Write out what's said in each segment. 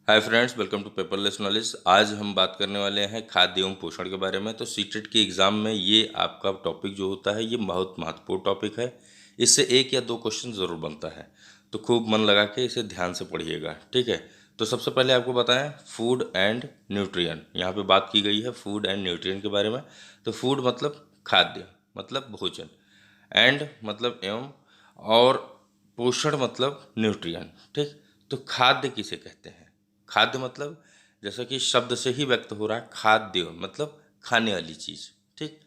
Hi friends, welcome to paperless knowledge. आज हम बात करने वाले हैं खाद्य एवं पोषण के बारे में। तो सीटेट के एग्ज़ाम में ये आपका टॉपिक जो होता है ये बहुत महत्वपूर्ण टॉपिक है। इससे एक या दो क्वेश्चन ज़रूर बनता है, तो खूब मन लगा के इसे ध्यान से पढ़िएगा, ठीक है। तो सबसे पहले आपको बताएं फूड एंड न्यूट्रिएंट। यहाँ पे बात की गई है फूड एंड न्यूट्रिएंट के बारे में। तो फूड मतलब खाद्य, मतलब भोजन, एंड मतलब एवं, और पोषण मतलब न्यूट्रिएंट, ठीक। तो खाद्य किसे कहते हैं? खाद्य मतलब जैसा कि शब्द से ही व्यक्त हो रहा है, खाद्य मतलब खाने वाली चीज़, ठीक।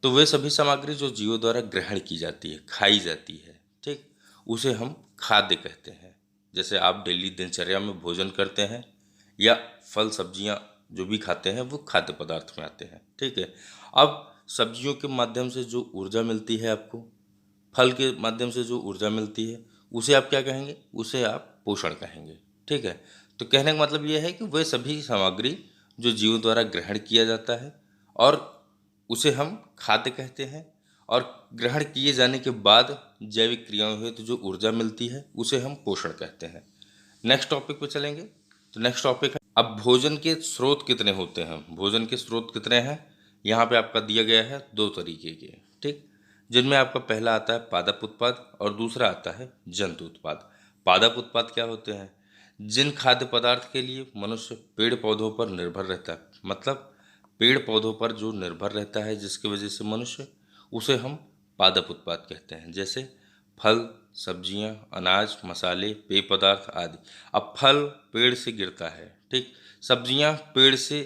तो वे सभी सामग्री जो जीवों द्वारा ग्रहण की जाती है, खाई जाती है, ठीक, उसे हम खाद्य कहते हैं। जैसे आप डेली दिनचर्या में भोजन करते हैं या फल सब्जियां जो भी खाते हैं वो खाद्य पदार्थ में आते हैं, ठीक है। अब सब्जियों के माध्यम से जो ऊर्जा मिलती है आपको, फल के माध्यम से जो ऊर्जा मिलती है, उसे आप क्या कहेंगे? उसे आप पोषण कहेंगे, ठीक है। तो कहने का मतलब ये है कि वह सभी सामग्री जो जीवों द्वारा ग्रहण किया जाता है और उसे हम खाद्य कहते हैं, और ग्रहण किए जाने के बाद जैविक क्रियाओं हेतु जो ऊर्जा मिलती है उसे हम पोषण कहते हैं। नेक्स्ट टॉपिक पे चलेंगे। तो नेक्स्ट टॉपिक है, अब भोजन के स्रोत कितने होते हैं? भोजन के स्रोत कितने हैं? यहाँ पे आपका दिया गया है दो तरीके के, ठीक। जिनमें आपका पहला आता है पादप उत्पाद और दूसरा आता है जंतु उत्पाद। पादप उत्पाद क्या होते हैं? जिन खाद्य पदार्थ के लिए मनुष्य पेड़ पौधों पर निर्भर रहता है, मतलब पेड़ पौधों पर जो निर्भर रहता है जिसकी वजह से मनुष्य, उसे हम पादप उत्पाद कहते हैं। जैसे फल, सब्जियां, अनाज, मसाले, पेय पदार्थ आदि। अब फल पेड़ से गिरता है, ठीक। सब्जियां पेड़ से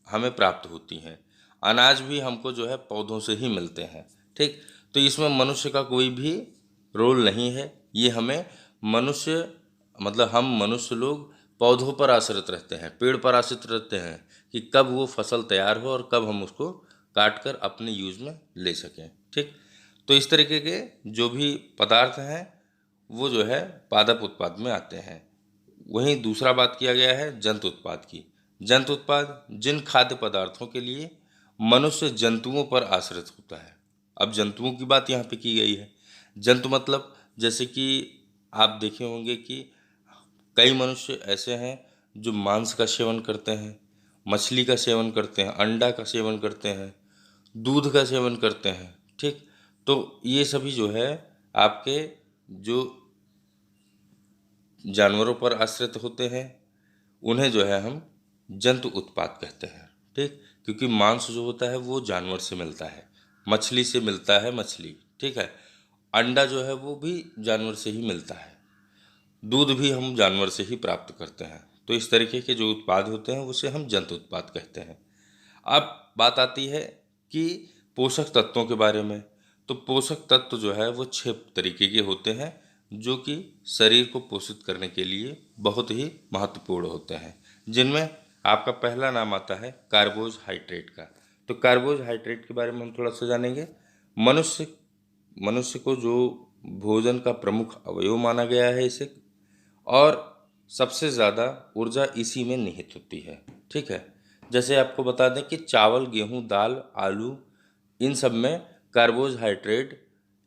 हमें प्राप्त होती हैं। अनाज भी हमको जो है पौधों से ही मिलते हैं, ठीक। तो इसमें मनुष्य का कोई भी रोल नहीं है। ये हमें मनुष्य, मतलब हम मनुष्य लोग पौधों पर आश्रित रहते हैं, पेड़ पर आश्रित रहते हैं कि कब वो फसल तैयार हो और कब हम उसको काट कर अपने यूज़ में ले सकें, ठीक। तो इस तरीके के जो भी पदार्थ हैं वो जो है पादप उत्पाद में आते हैं। वहीं दूसरा बात किया गया है जंतु उत्पाद की। जंतु उत्पाद जिन खाद्य पदार्थों के लिए मनुष्य जंतुओं पर आश्रित होता है। अब जंतुओं की बात यहाँ पे की गई है। जंतु मतलब जैसे कि आप देखे होंगे कि कई मनुष्य ऐसे हैं जो मांस का सेवन करते हैं, मछली का सेवन करते हैं, अंडा का सेवन करते हैं, दूध का सेवन करते हैं, ठीक। तो ये सभी जो है आपके जो जानवरों पर आश्रित होते हैं, उन्हें जो है हम जंतु उत्पाद कहते हैं, ठीक। क्योंकि मांस जो होता है वो जानवर से मिलता है, मछली से मिलता है मछली, ठीक है। अंडा जो है वो भी जानवर से ही मिलता है, दूध भी हम जानवर से ही प्राप्त करते हैं। तो इस तरीके के जो उत्पाद होते हैं उसे हम जंतु उत्पाद कहते हैं। अब बात आती है कि पोषक तत्वों के बारे में। तो पोषक तत्व जो है वो 6 तरीके के होते हैं जो कि शरीर को पोषित करने के लिए बहुत ही महत्वपूर्ण होते हैं। जिनमें आपका पहला नाम आता है कार्बोहाइड्रेट का। तो कार्बोहाइड्रेट के बारे में हम थोड़ा सा जानेंगे। मनुष्य मनुष्य को जो भोजन का प्रमुख अवयव माना गया है इसे, और सबसे ज़्यादा ऊर्जा इसी में निहित होती है, ठीक है। जैसे आपको बता दें कि चावल, गेहूं, दाल, आलू, इन सब में कार्बोहाइड्रेट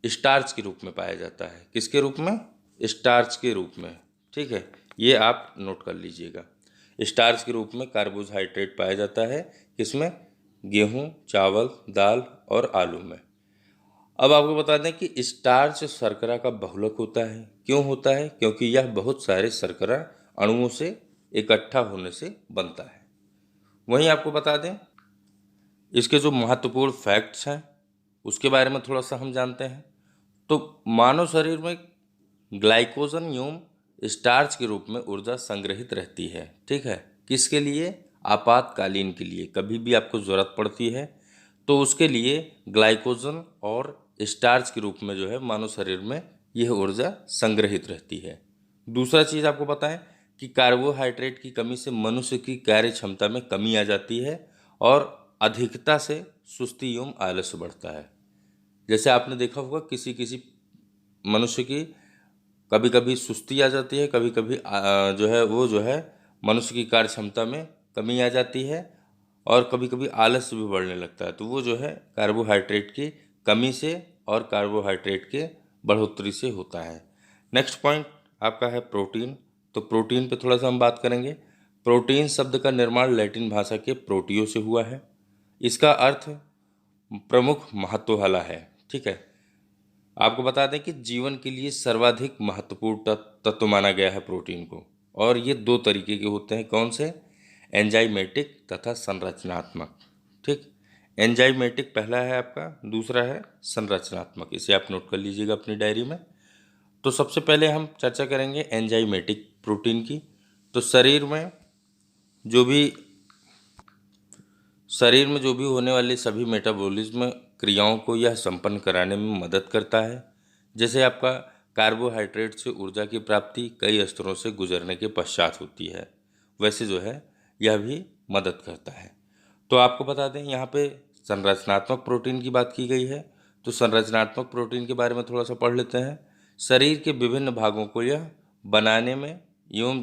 स्टार्च के रूप में पाया जाता है। किसके रूप में? स्टार्च के रूप में, ठीक है। ये आप नोट कर लीजिएगा। स्टार्च के रूप में कार्बोहाइड्रेट पाया जाता है किसमें? गेहूं, चावल, दाल और आलू में। अब आपको बता दें कि स्टार्च शर्करा का बहुलक होता है। क्यों होता है? क्योंकि यह बहुत सारे शर्करा अणुओं से इकट्ठा होने से बनता है। वहीं आपको बता दें इसके जो महत्वपूर्ण फैक्ट्स हैं उसके बारे में थोड़ा सा हम जानते हैं। तो मानव शरीर में ग्लाइकोजन एवं स्टार्च के रूप में ऊर्जा संग्रहित रहती है, ठीक है। किसके लिए? आपातकालीन के लिए, कभी भी आपको ज़रूरत पड़ती है तो उसके लिए ग्लाइकोजन और स्टार्च के रूप में जो है मानव शरीर में यह ऊर्जा संग्रहित रहती है। दूसरा चीज़ आपको बताएं कि कार्बोहाइड्रेट की कमी से मनुष्य की कार्य क्षमता में कमी आ जाती है और अधिकता से सुस्ती एवं आलस्य बढ़ता है। जैसे आपने देखा होगा किसी किसी मनुष्य की कभी कभी सुस्ती आ जाती है, कभी कभी जो है वो जो है मनुष्य की कार्य क्षमता में कमी आ जाती है, और कभी कभी आलस्य भी बढ़ने लगता है। तो वो जो है कार्बोहाइड्रेट की कमी से और कार्बोहाइड्रेट के बढ़ोतरी से होता है। नेक्स्ट पॉइंट आपका है प्रोटीन। तो प्रोटीन पे थोड़ा सा हम बात करेंगे। प्रोटीन शब्द का निर्माण लैटिन भाषा के प्रोटियो से हुआ है। इसका अर्थ प्रमुख महत्व वाला है। ठीक है, आपको बता दें कि जीवन के लिए सर्वाधिक महत्वपूर्ण तत्व माना गया है प्रोटीन को, और ये दो तरीके के होते हैं। कौन से? एंजाइमेटिक तथा संरचनात्मक। ठीक, एंजाइमेटिक पहला है आपका, दूसरा है संरचनात्मक। इसे आप नोट कर लीजिएगा अपनी डायरी में। तो सबसे पहले हम चर्चा करेंगे एंजाइमेटिक प्रोटीन की। तो शरीर में जो भी होने वाले सभी मेटाबॉलिज्म क्रियाओं को यह संपन्न कराने में मदद करता है। जैसे आपका कार्बोहाइड्रेट से ऊर्जा की प्राप्ति कई स्तरों से गुजरने के पश्चात होती है, वैसे जो है यह भी मदद करता है। तो आपको बता दें यहाँ पे संरचनात्मक प्रोटीन की बात की गई है। तो संरचनात्मक प्रोटीन के बारे में थोड़ा सा पढ़ लेते हैं। शरीर के विभिन्न भागों को यह बनाने में एवं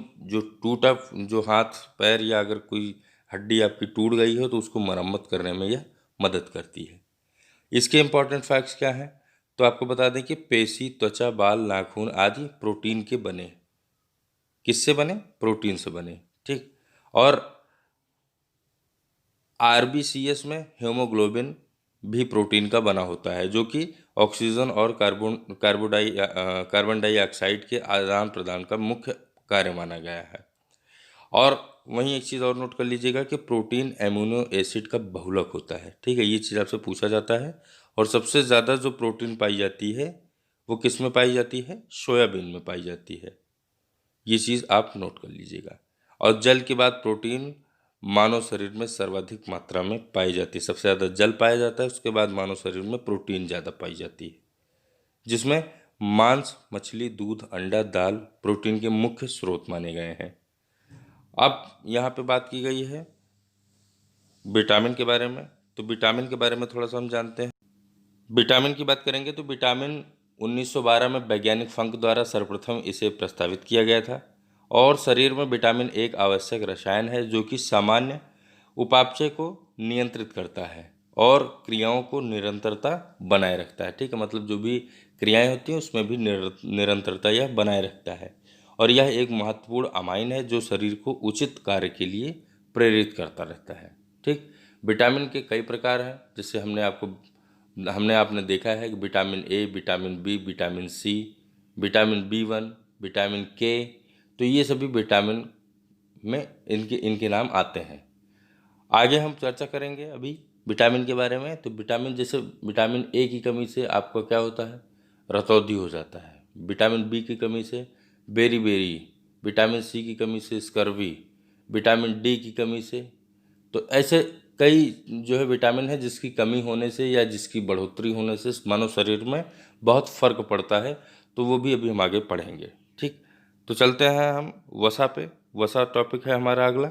जो हाथ पैर या अगर कोई हड्डी आपकी टूट गई हो तो उसको मरम्मत करने में यह मदद करती है। इसके इम्पॉर्टेंट फैक्ट्स क्या हैं? तो आपको बता दें कि पेशी, त्वचा, बाल, नाखून आदि प्रोटीन के बने। किससे बने? प्रोटीन से बने। ठीक, और आरबीसीएस में हीमोग्लोबिन भी प्रोटीन का बना होता है, जो कि ऑक्सीजन और कार्बन डाइऑक्साइड के आदान प्रदान का मुख्य कार्य माना गया है। और वहीं एक चीज़ और नोट कर लीजिएगा कि प्रोटीन एमिनो एसिड का बहुलक होता है। ठीक है, ये चीज़ आपसे पूछा जाता है। और सबसे ज़्यादा जो प्रोटीन पाई जाती है वो किस में पाई जाती है? सोयाबीन में पाई जाती है। ये चीज़ आप नोट कर लीजिएगा। और जल के बाद प्रोटीन मानव शरीर में सर्वाधिक मात्रा में पाई जाती है। सबसे ज़्यादा जल पाया जाता है, उसके बाद मानव शरीर में प्रोटीन ज़्यादा पाई जाती है, जिसमें मांस, मछली, दूध, अंडा, दाल प्रोटीन के मुख्य स्रोत माने गए हैं। अब यहाँ पे बात की गई है विटामिन के बारे में। तो विटामिन के बारे में थोड़ा सा हम जानते हैं। विटामिन की बात करेंगे तो विटामिन 1912 में वैज्ञानिक फंक द्वारा सर्वप्रथम इसे प्रस्तावित किया गया था। और शरीर में विटामिन एक आवश्यक रसायन है जो कि सामान्य उपापचय को नियंत्रित करता है और क्रियाओं को निरंतरता बनाए रखता है। ठीक है, मतलब जो भी क्रियाएं होती हैं उसमें भी निरंतरता यह बनाए रखता है। और यह एक महत्वपूर्ण अमाइन है जो शरीर को उचित कार्य के लिए प्रेरित करता रहता है। ठीक, विटामिन के कई प्रकार हैं, जिससे हमने आपने देखा है कि vitamin A, vitamin B, vitamin C, vitamin B1, vitamin K, तो ये सभी विटामिन में इनके नाम आते हैं। आगे हम चर्चा करेंगे अभी विटामिन के बारे में। तो विटामिन, जैसे विटामिन ए की कमी से आपका क्या होता है? रतौंधी हो जाता है। विटामिन बी की कमी से बेरी, विटामिन सी की कमी से स्कर्वी, विटामिन डी की कमी से, तो ऐसे कई जो है विटामिन है जिसकी कमी होने से या जिसकी बढ़ोतरी होने से मानव शरीर में बहुत फर्क पड़ता है। तो वो भी अभी हम आगे पढ़ेंगे। ठीक, तो चलते हैं हम वसा पे। वसा टॉपिक है हमारा अगला।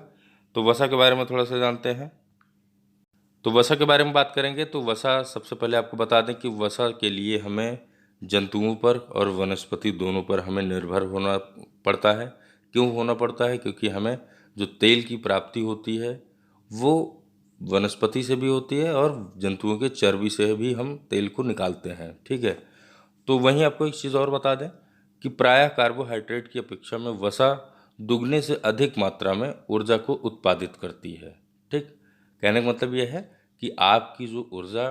तो वसा के बारे में थोड़ा सा जानते हैं। तो वसा के बारे में बात करेंगे तो वसा, सबसे पहले आपको बता दें कि वसा के लिए हमें जंतुओं पर और वनस्पति दोनों पर हमें निर्भर होना पड़ता है। क्यों होना पड़ता है? क्योंकि हमें जो तेल की प्राप्ति होती है वो वनस्पति से भी होती है और जंतुओं के चर्बी से भी हम तेल को निकालते हैं। ठीक है, तो वहीं आपको एक चीज़ और बता दें कि प्रायः कार्बोहाइड्रेट की अपेक्षा में वसा दुगने से अधिक मात्रा में ऊर्जा को उत्पादित करती है। ठीक, कहने का मतलब यह है कि आपकी जो ऊर्जा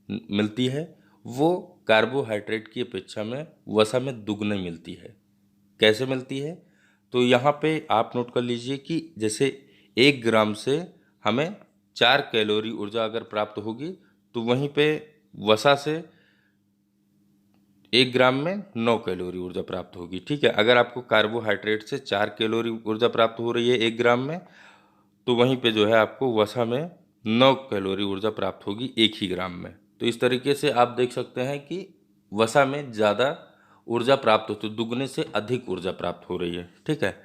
मिलती है वो कार्बोहाइड्रेट की अपेक्षा में वसा में दुगने मिलती है। कैसे मिलती है? तो यहाँ पे आप नोट कर लीजिए कि जैसे 1 ग्राम से हमें 4 कैलोरी ऊर्जा अगर प्राप्त होगी, तो वहीं पे वसा से 1 ग्राम में 9 कैलोरी ऊर्जा प्राप्त होगी। ठीक है, अगर आपको कार्बोहाइड्रेट से 4 कैलोरी ऊर्जा प्राप्त हो रही है 1 ग्राम में, तो वहीं पे जो है आपको वसा में 9 कैलोरी ऊर्जा प्राप्त होगी 1 ही ग्राम में। तो इस तरीके से आप देख सकते हैं कि वसा में ज़्यादा ऊर्जा प्राप्त होती है, दुगने से अधिक ऊर्जा प्राप्त हो रही है। ठीक है,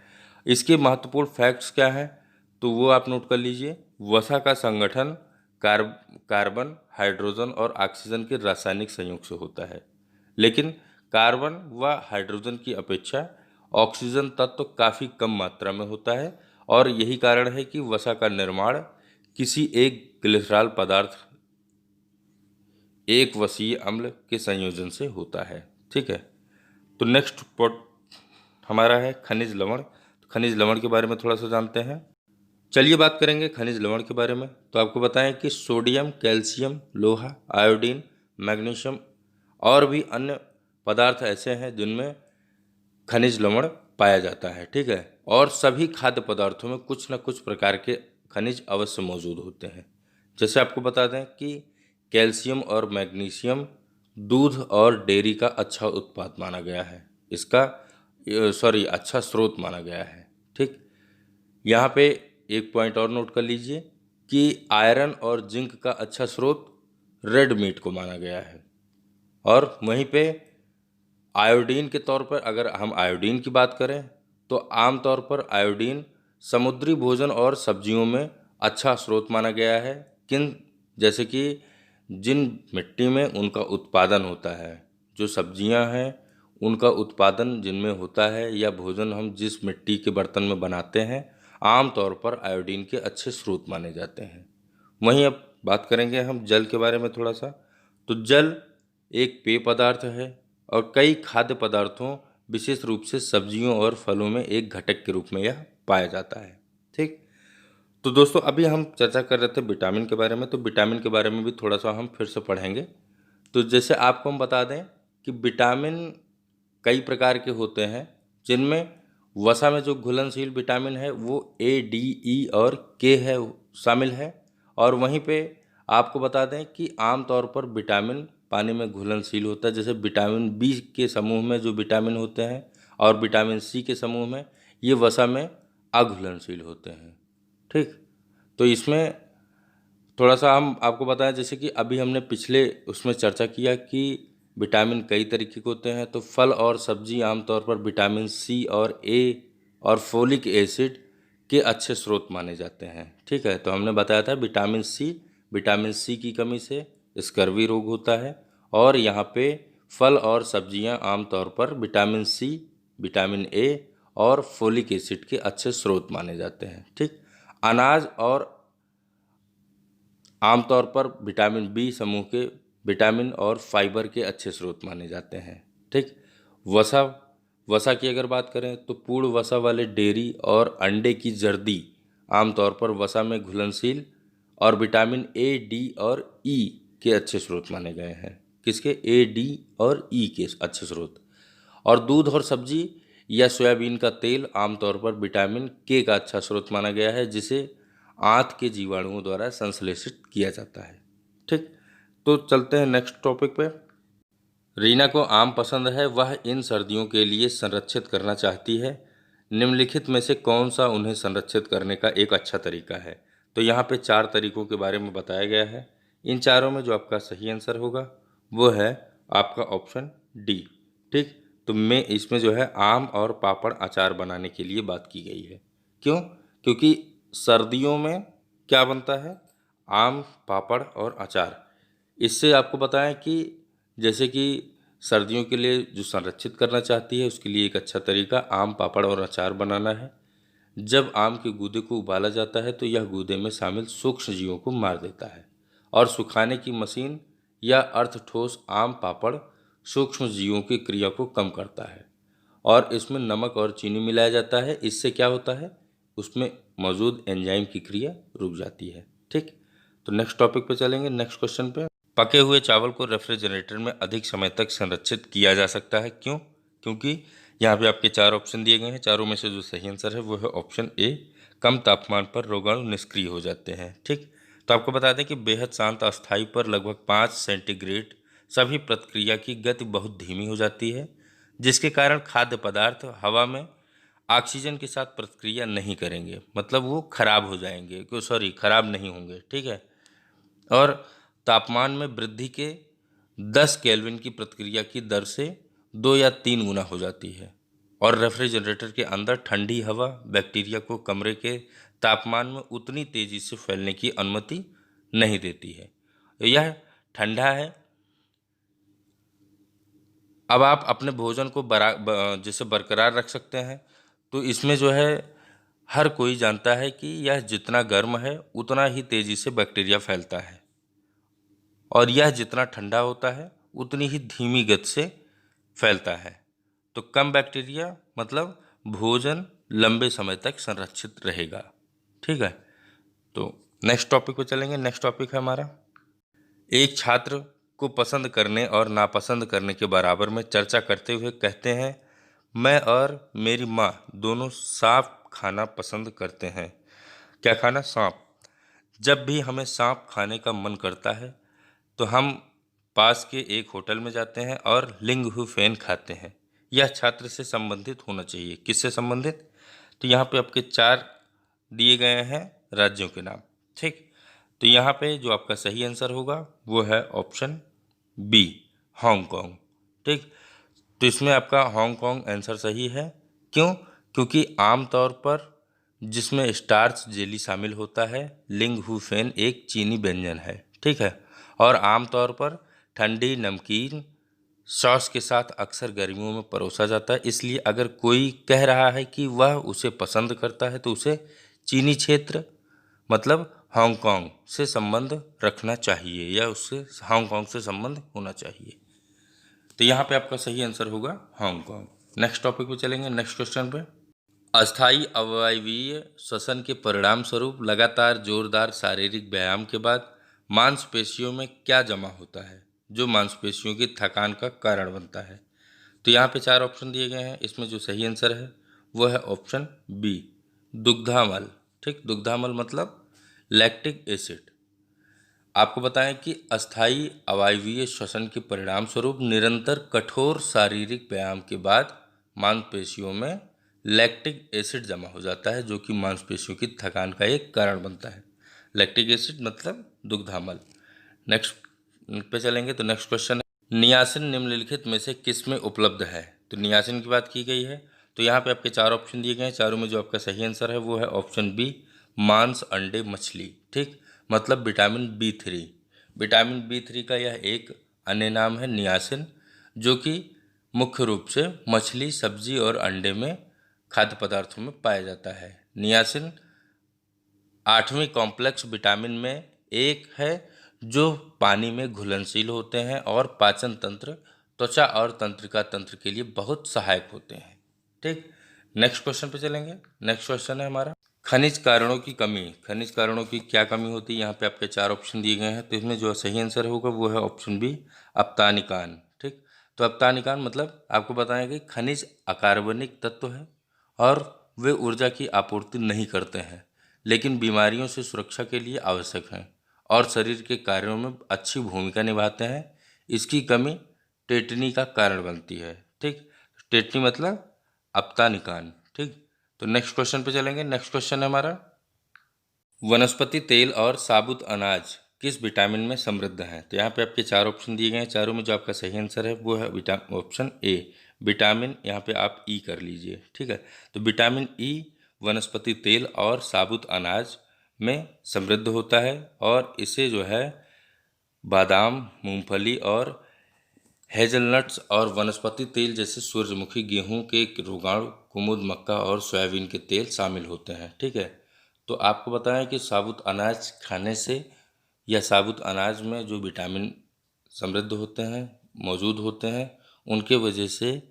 इसके महत्वपूर्ण फैक्ट्स क्या हैं तो वो आप नोट कर लीजिए। वसा का संगठन कार्बन, हाइड्रोजन और ऑक्सीजन के रासायनिक संयोग से होता है, लेकिन कार्बन व हाइड्रोजन की अपेक्षा ऑक्सीजन तत्व काफ़ी कम मात्रा में होता है। और यही कारण है कि वसा का निर्माण किसी एक ग्लिसरॉल पदार्थ, एक वसीय अम्ल के संयोजन से होता है। ठीक है, तो नेक्स्ट पॉट हमारा है खनिज लवण। तो खनिज लवण के बारे में थोड़ा सा जानते हैं। चलिए बात करेंगे खनिज लवण के बारे में। तो आपको बताएं कि सोडियम, कैल्शियम, लोहा, आयोडीन, मैग्नीशियम और भी अन्य पदार्थ ऐसे हैं जिनमें खनिज लवण पाया जाता है, ठीक है। और सभी खाद्य पदार्थों में कुछ न कुछ प्रकार के खनिज अवश्य मौजूद होते हैं। जैसे आपको बता दें कि कैल्शियम और मैग्नीशियम दूध और डेयरी का अच्छा उत्पाद माना गया है, इसका अच्छा स्रोत माना गया है, ठीक। यहाँ पे एक पॉइंट और नोट कर लीजिए कि आयरन और जिंक का अच्छा स्रोत रेड मीट को माना गया है। और वहीं पे आयोडीन के तौर पर अगर हम आयोडीन की बात करें तो आमतौर पर आयोडीन समुद्री भोजन और सब्जियों में अच्छा स्रोत माना गया है। जैसे कि जिन मिट्टी में उनका उत्पादन होता है, जो सब्जियां हैं उनका उत्पादन जिनमें होता है या भोजन हम जिस मिट्टी के बर्तन में बनाते हैं, आमतौर पर आयोडीन के अच्छे स्रोत माने जाते हैं। वहीं अब बात करेंगे हम जल के बारे में थोड़ा सा। तो जल एक पेय पदार्थ है और कई खाद्य पदार्थों, विशेष रूप से सब्जियों और फलों में एक घटक के रूप में यह पाया जाता है, ठीक। तो दोस्तों अभी हम चर्चा कर रहे थे विटामिन के बारे में, तो विटामिन के बारे में भी थोड़ा सा हम फिर से पढ़ेंगे। तो जैसे आपको हम बता दें कि विटामिन कई प्रकार के होते हैं, जिनमें वसा में जो घुलनशील विटामिन है वो ए, डी, ई और के है, शामिल है। और वहीं पे आपको बता दें कि आमतौर पर विटामिन पानी में घुलनशील होता है। जैसे विटामिन बी के समूह में जो विटामिन होते हैं और विटामिन सी के समूह में, ये वसा में अघुलनशील होते हैं, ठीक। तो इसमें थोड़ा सा हम आपको बताएं, जैसे कि अभी हमने पिछले उसमें चर्चा किया कि विटामिन कई तरीके के होते हैं। तो फल और सब्जी आमतौर पर विटामिन सी और ए और फोलिक एसिड के अच्छे स्रोत माने जाते हैं, ठीक है। तो हमने बताया था विटामिन सी की कमी से स्कर्वी रोग होता है। और यहाँ पे फल और सब्जियाँ आमतौर पर विटामिन सी, विटामिन ए और फोलिक एसिड के अच्छे स्रोत माने जाते हैं, ठीक। अनाज और आमतौर पर विटामिन बी समूह के विटामिन और फाइबर के अच्छे स्रोत माने जाते हैं, ठीक। वसा वसा की अगर बात करें तो पूर्ण वसा वाले डेयरी और अंडे की जर्दी आमतौर पर वसा में घुलनशील और विटामिन ए, डी और ई के अच्छे स्रोत माने गए हैं। किसके? ए, डी और ई के अच्छे स्रोत। और दूध और सब्जी या सोयाबीन का तेल आमतौर पर विटामिन के का अच्छा स्रोत माना गया है, जिसे आंत के जीवाणुओं द्वारा संश्लेषित किया जाता है, ठीक। तो चलते हैं नेक्स्ट टॉपिक पे। रीना को आम पसंद है, वह इन सर्दियों के लिए संरक्षित करना चाहती है। निम्नलिखित में से कौन सा उन्हें संरक्षित करने का एक अच्छा तरीका है? तो यहाँ पे 4 तरीकों के बारे में बताया गया है। इन चारों में जो आपका सही आंसर होगा वो है आपका ऑप्शन डी, ठीक। तो मैं इसमें जो है आम और पापड़ अचार बनाने के लिए बात की गई है। क्यों? क्योंकि सर्दियों में क्या बनता है? आम, पापड़ और अचार। इससे आपको बताएं कि जैसे कि सर्दियों के लिए जो संरक्षित करना चाहती है उसके लिए एक अच्छा तरीका आम, पापड़ और अचार बनाना है। जब आम के गूदे को उबाला जाता है तो यह गूदे में शामिल सूक्ष्म जीवों को मार देता है और सुखाने की मशीन या अर्ध ठोस आम पापड़ सूक्ष्म जीवों की क्रिया को कम करता है और इसमें नमक और चीनी मिलाया जाता है। इससे क्या होता है? उसमें मौजूद एंजाइम की क्रिया रुक जाती है, ठीक। तो नेक्स्ट टॉपिक पे चलेंगे, नेक्स्ट क्वेश्चन पे। पके हुए चावल को रेफ्रिजरेटर में अधिक समय तक संरक्षित किया जा सकता है, क्यों? क्योंकि यहाँ पे आपके 4 ऑप्शन दिए गए हैं, चारों में से जो सही आंसर है वो है ऑप्शन ए, कम तापमान पर रोगाणु निष्क्रिय हो जाते हैं, ठीक। तो आपको बता दें कि बेहद शांत अस्थायी पर लगभग 5 सेंटीग्रेड सभी प्रतिक्रिया की गति बहुत धीमी हो जाती है, जिसके कारण खाद्य पदार्थ हवा में ऑक्सीजन के साथ प्रतिक्रिया नहीं करेंगे, मतलब वो खराब हो जाएंगे, खराब नहीं होंगे, ठीक है। और तापमान में वृद्धि के 10 केल्विन की प्रतिक्रिया की दर से 2 या 3 गुना हो जाती है। और रेफ्रिजरेटर के अंदर ठंडी हवा बैक्टीरिया को कमरे के तापमान में उतनी तेजी से फैलने की अनुमति नहीं देती है। यह ठंडा है। अब आप अपने भोजन को जैसे बरकरार रख सकते हैं। तो इसमें जो है हर कोई जानता है कि यह जितना गर्म है उतना ही तेजी से बैक्टीरिया फैलता है और यह जितना ठंडा होता है उतनी ही धीमी गति से फैलता है। तो कम बैक्टीरिया मतलब भोजन लंबे समय तक संरक्षित रहेगा। ठीक है, तो नेक्स्ट टॉपिक पे चलेंगे। नेक्स्ट टॉपिक है हमारा, एक छात्र को पसंद करने और नापसंद करने के बराबर में चर्चा करते हुए कहते हैं, मैं और मेरी माँ दोनों सांप खाना पसंद करते हैं। क्या खाना? सांप। जब भी हमें सांप खाने का मन करता है तो हम पास के एक होटल में जाते हैं और लिंग फेन खाते हैं। यह छात्र से संबंधित होना चाहिए। किससे संबंधित? तो यहाँ पे आपके 4 दिए गए हैं राज्यों के नाम। ठीक, तो यहाँ पे जो आपका सही आंसर होगा वो है ऑप्शन बी, हांगकांग। ठीक, तो इसमें आपका हांगकांग आंसर सही है। क्यों? क्योंकि आमतौर पर जिसमें स्टार्च जेली शामिल होता है, लिंग फेन एक चीनी व्यंजन है। ठीक है, और आमतौर पर ठंडी नमकीन सॉस के साथ अक्सर गर्मियों में परोसा जाता है। इसलिए अगर कोई कह रहा है कि वह उसे पसंद करता है तो उसे चीनी क्षेत्र मतलब हांगकांग से संबंध रखना चाहिए या उससे हांगकांग से संबंध होना चाहिए। तो यहाँ पे आपका सही आंसर होगा हांगकांग। नेक्स्ट टॉपिक पे चलेंगे, नेक्स्ट क्वेश्चन पे। अस्थायी अवायवीय श्वसन के परिणाम स्वरूप लगातार जोरदार शारीरिक व्यायाम के बाद मांसपेशियों में क्या जमा होता है जो मांसपेशियों की थकान का कारण बनता है? तो यहाँ पे 4 ऑप्शन दिए गए हैं। इसमें जो सही आंसर है वो है ऑप्शन बी, दुग्धामल। ठीक, दुग्धामल मतलब लैक्टिक एसिड। आपको बताएं कि अस्थायी अवायवीय श्वसन के परिणाम स्वरूप निरंतर कठोर शारीरिक व्यायाम के बाद मांसपेशियों में लैक्टिक एसिड जमा हो जाता है जो कि मांसपेशियों की थकान का एक कारण बनता है। लैक्टिक एसिड मतलब दुग्धामल। नेक्स्ट पे चलेंगे, तो नेक्स्ट क्वेश्चन है, नियासिन निम्नलिखित में से किस में उपलब्ध है? तो नियासिन की बात की गई है। तो यहाँ पे आपके 4 ऑप्शन दिए गए हैं। चारों में जो आपका सही आंसर है वो है ऑप्शन बी, मांस, अंडे, मछली। ठीक, मतलब विटामिन B3। विटामिन B3 का यह एक अन्य नाम है नियासिन, जो कि मुख्य रूप से मछली, सब्जी और अंडे में खाद्य पदार्थों में पाया जाता है। नियासिन 8वीं कॉम्प्लेक्स विटामिन में एक है जो पानी में घुलनशील होते हैं और पाचन तंत्र, त्वचा और तंत्रिका तंत्र के लिए बहुत सहायक होते हैं। ठीक, नेक्स्ट क्वेश्चन पे चलेंगे। नेक्स्ट क्वेश्चन है हमारा, खनिज कारणों की कमी। खनिज कारणों की क्या कमी होती है? यहाँ पे आपके 4 ऑप्शन दिए गए हैं। तो इसमें जो सही आंसर होगा वो है ऑप्शन बी, अप्तानिकान। ठीक, तो अप्तानिकान मतलब आपको बताएं कि खनिज अकार्बनिक तत्व है और वे ऊर्जा की आपूर्ति नहीं करते हैं लेकिन बीमारियों से सुरक्षा के लिए आवश्यक हैं और शरीर के कार्यों में अच्छी भूमिका निभाते हैं। इसकी कमी टेटनी का कारण बनती है। ठीक, टेटनी मतलब अप्तानिकान। ठीक, तो नेक्स्ट क्वेश्चन पे चलेंगे। नेक्स्ट क्वेश्चन है हमारा, वनस्पति तेल और साबुत अनाज किस विटामिन में समृद्ध हैं? तो यहाँ पे आपके 4 ऑप्शन दिए गए हैं। चारों में जो आपका सही आंसर है वो है ऑप्शन ए, विटामिन, यहाँ पे आप ई कर लीजिए। ठीक है, तो विटामिन ई वनस्पति तेल और साबुत अनाज में समृद्ध होता है और इसे जो है बादाम, मूंगफली और हेज़लनट्स और वनस्पति तेल जैसे सूरजमुखी, गेहूं के रोगाणु, कुमुद, मक्का और सोयाबीन के तेल शामिल होते हैं। ठीक है, तो आपको बताएं कि साबुत अनाज खाने से या साबुत अनाज में जो विटामिन समृद्ध होते हैं, मौजूद होते हैं, उनके वजह से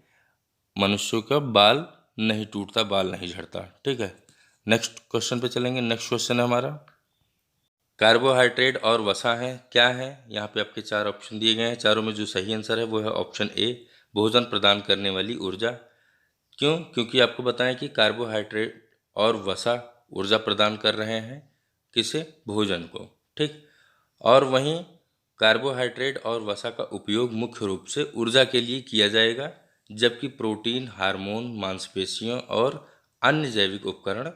मनुष्यों का बाल नहीं टूटता, बाल नहीं झड़ता। ठीक है, नेक्स्ट क्वेश्चन पे चलेंगे। नेक्स्ट क्वेश्चन है हमारा, कार्बोहाइड्रेट और वसा है क्या है? यहाँ पे आपके 4 ऑप्शन दिए गए हैं। चारों में जो सही आंसर है वो है ऑप्शन ए, भोजन प्रदान करने वाली ऊर्जा। क्यों? क्योंकि आपको बताएं कि कार्बोहाइड्रेट और वसा ऊर्जा प्रदान कर रहे हैं किसे? भोजन को। ठीक, और वहीं कार्बोहाइड्रेट और वसा का उपयोग मुख्य रूप से ऊर्जा के लिए किया जाएगा, जबकि प्रोटीन, हार्मोन, मांसपेशियों और अन्य जैविक उपकरण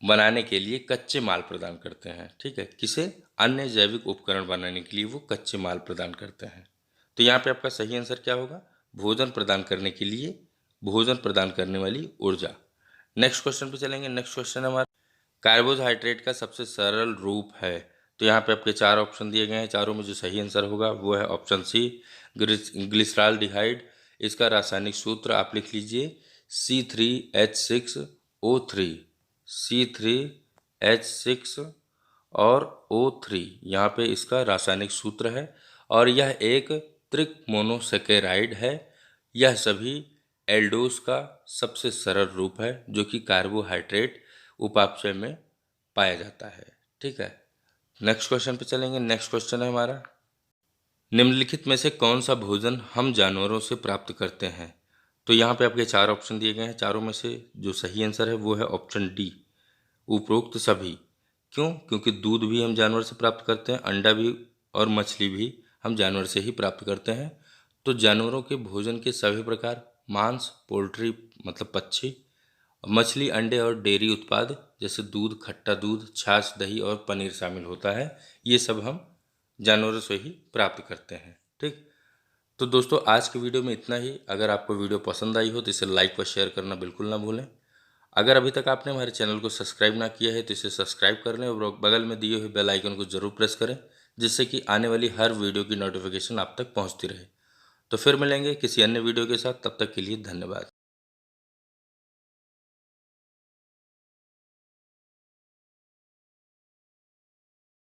बनाने के लिए कच्चे माल प्रदान करते हैं। ठीक है, किसे? अन्य जैविक उपकरण बनाने के लिए वो कच्चे माल प्रदान करते हैं। तो यहाँ पे आपका सही आंसर क्या होगा? भोजन प्रदान करने के लिए, भोजन प्रदान करने वाली ऊर्जा। नेक्स्ट क्वेश्चन पे चलेंगे। नेक्स्ट क्वेश्चन हमारा, कार्बोहाइड्रेट का सबसे सरल रूप है। तो यहाँ पे आपके 4 ऑप्शन दिए गए हैं। चारों में जो सही आंसर होगा वो है ऑप्शन सी, ग्लिसराल्डिहाइड। इसका रासायनिक सूत्र आप लिख लीजिए, C3H6O3। C3H6 और O3 यहाँ पे इसका रासायनिक सूत्र है और यह एक त्रिक मोनोसेकेराइड है। यह सभी एल्डोज का सबसे सरल रूप है जो कि कार्बोहाइड्रेट उपापचय में पाया जाता है। ठीक है, नेक्स्ट क्वेश्चन पे चलेंगे। नेक्स्ट क्वेश्चन है हमारा, निम्नलिखित में से कौन सा भोजन हम जानवरों से प्राप्त करते हैं? तो यहाँ पे आपके चार ऑप्शन दिए गए हैं, चारों में से जो सही आंसर है वो है ऑप्शन डी, उपरोक्त सभी। क्यों? क्योंकि दूध भी हम जानवर से प्राप्त करते हैं, अंडा भी और मछली भी हम जानवर से ही प्राप्त करते हैं। तो जानवरों के भोजन के सभी प्रकार, मांस, पोल्ट्री मतलब पक्षी, मछली, अंडे और डेयरी उत्पाद जैसे दूध, खट्टा दूध, छाछ, दही और पनीर शामिल होता है, ये सब हम जानवरों से ही प्राप्त करते हैं। ठीक, तो दोस्तों आज के वीडियो में इतना ही। अगर आपको वीडियो पसंद आई हो तो इसे लाइक व शेयर करना बिल्कुल ना भूलें। अगर अभी तक आपने हमारे चैनल को सब्सक्राइब ना किया है तो इसे सब्सक्राइब कर लें और बगल में दिए हुए बेल आइकन को जरूर प्रेस करें, जिससे कि आने वाली हर वीडियो की नोटिफिकेशन आप तक पहुंचती रहे। तो फिर मिलेंगे किसी अन्य वीडियो के साथ, तब तक के लिए धन्यवाद।